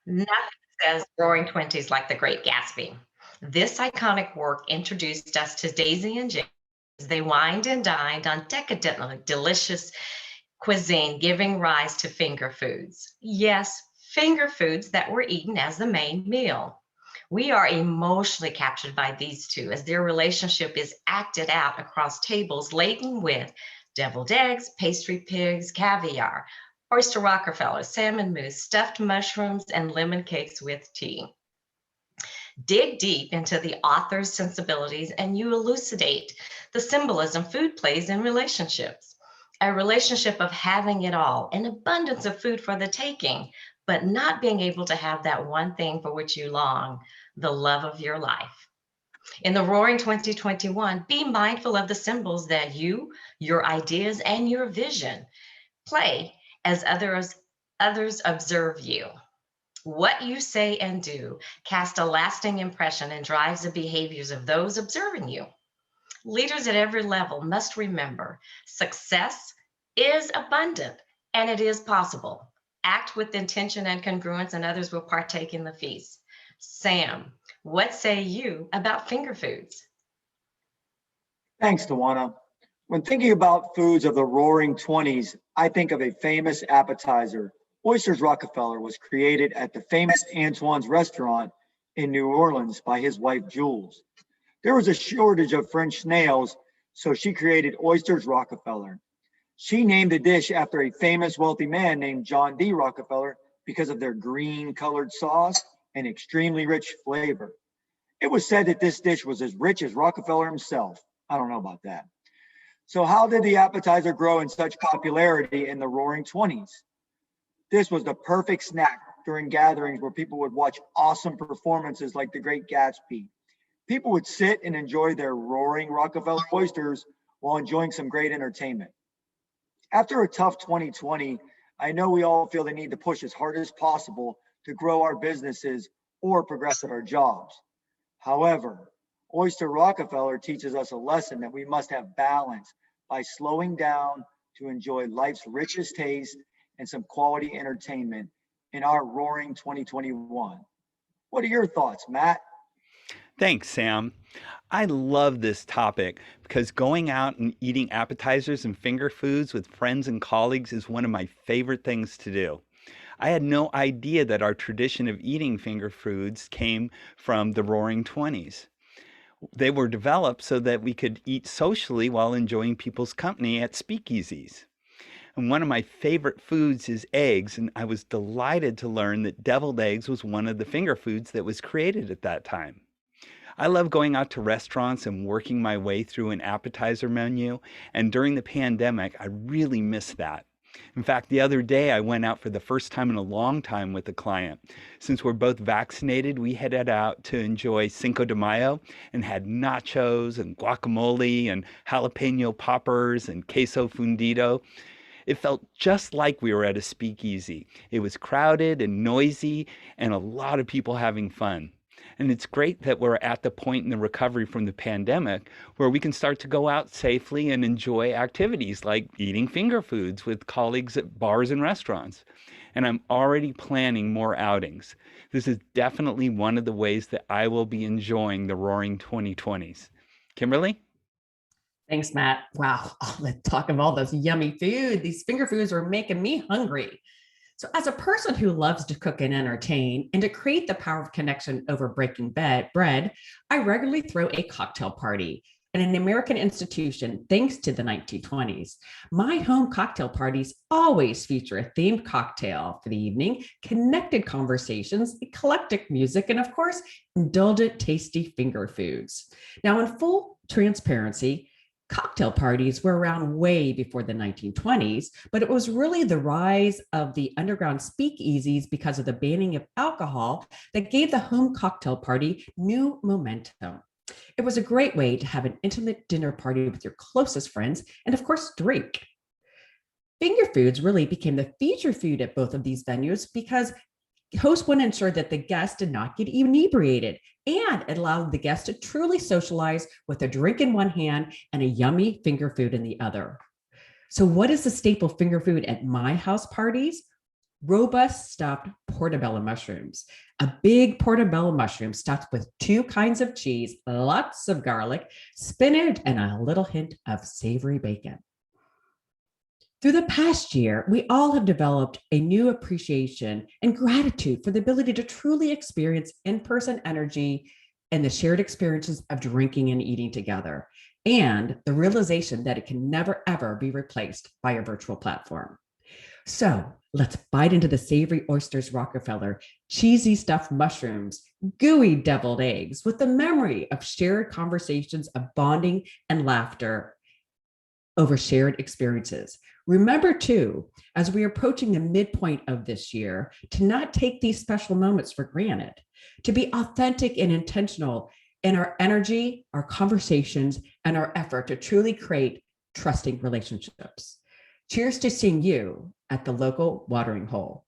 Nothing says Roaring Twenties like The Great Gatsby. This iconic work introduced us to Daisy and James as they wined and dined on decadently delicious cuisine, giving rise to finger foods. Yes, finger foods that were eaten as the main meal. We are emotionally captured by these two as their relationship is acted out across tables laden with deviled eggs, pastry pigs, caviar, oyster Rockefeller, salmon mousse, stuffed mushrooms, and lemon cakes with tea. Dig deep into the author's sensibilities and you elucidate the symbolism food plays in relationships. A relationship of having it all, an abundance of food for the taking, but not being able to have that one thing for which you long, the love of your life. In the Roaring 2021, be mindful of the symbols that you, your ideas, and your vision play as others observe you. What you say and do casts a lasting impression and drives the behaviors of those observing you. Leaders at every level must remember success is abundant and it is possible. Act with intention and congruence, and others will partake in the feast. Sam, what say you about finger foods? Thanks, Tawana. When thinking about foods of the Roaring Twenties, I think of a famous appetizer. Oysters Rockefeller was created at the famous Antoine's restaurant in New Orleans by his wife, Jules. There was a shortage of French snails, so she created Oysters Rockefeller. She named the dish after a famous wealthy man named John D. Rockefeller because of their green colored sauce and extremely rich flavor. It was said that this dish was as rich as Rockefeller himself. I don't know about that. So how did the appetizer grow in such popularity in the Roaring Twenties? This was the perfect snack during gatherings where people would watch awesome performances like The Great Gatsby. People would sit and enjoy their roaring Rockefeller oysters while enjoying some great entertainment. After a tough 2020, I know we all feel the need to push as hard as possible to grow our businesses or progress at our jobs. However, Oyster Rockefeller teaches us a lesson that we must have balance by slowing down to enjoy life's richest taste and some quality entertainment in our roaring 2021. What are your thoughts, Matt? Thanks, Sam. I love this topic because going out and eating appetizers and finger foods with friends and colleagues is one of my favorite things to do. I had no idea that our tradition of eating finger foods came from the Roaring Twenties. They were developed so that we could eat socially while enjoying people's company at speakeasies. And one of my favorite foods is eggs, and I was delighted to learn that deviled eggs was one of the finger foods that was created at that time. I love going out to restaurants and working my way through an appetizer menu, and during the pandemic, I really missed that. In fact, the other day I went out for the first time in a long time with a client. Since we're both vaccinated, we headed out to enjoy Cinco de Mayo and had nachos and guacamole and jalapeno poppers and queso fundido. It felt just like we were at a speakeasy. It was crowded and noisy and a lot of people having fun. And it's great that we're at the point in the recovery from the pandemic where we can start to go out safely and enjoy activities like eating finger foods with colleagues at bars and restaurants. And I'm already planning more outings. This is definitely one of the ways that I will be enjoying the Roaring 2020s. Kimberly? Thanks, Matt. Wow, all the talk of all those yummy food. These finger foods are making me hungry. So as a person who loves to cook and entertain and to create the power of connection over breaking bread, I regularly throw a cocktail party. And an American institution, thanks to the 1920s, my home cocktail parties always feature a themed cocktail for the evening, connected conversations, eclectic music, and of course, indulgent, tasty finger foods. Now, in full transparency, cocktail parties were around way before the 1920s, but it was really the rise of the underground speakeasies because of the banning of alcohol that gave the home cocktail party new momentum. It was a great way to have an intimate dinner party with your closest friends and, of course, drink. Finger foods really became the feature food at both of these venues because hosts want to ensure that the guests did not get inebriated, and it allowed the guests to truly socialize with a drink in one hand and a yummy finger food in the other. So what is the staple finger food at my house parties? robust stuffed portobello mushrooms. A big portobello mushroom stuffed with 2 kinds of cheese, lots of garlic, spinach, and a little hint of savory bacon. Through the past year, we all have developed a new appreciation and gratitude for the ability to truly experience in-person energy and the shared experiences of drinking and eating together, and the realization that it can never, ever be replaced by a virtual platform. So let's bite into the savory Oysters Rockefeller, cheesy stuffed mushrooms, gooey deviled eggs with the memory of shared conversations of bonding and laughter over shared experiences. Remember too, as we are approaching the midpoint of this year, to not take these special moments for granted, to be authentic and intentional in our energy, our conversations, and our effort to truly create trusting relationships. Cheers to seeing you at the local watering hole.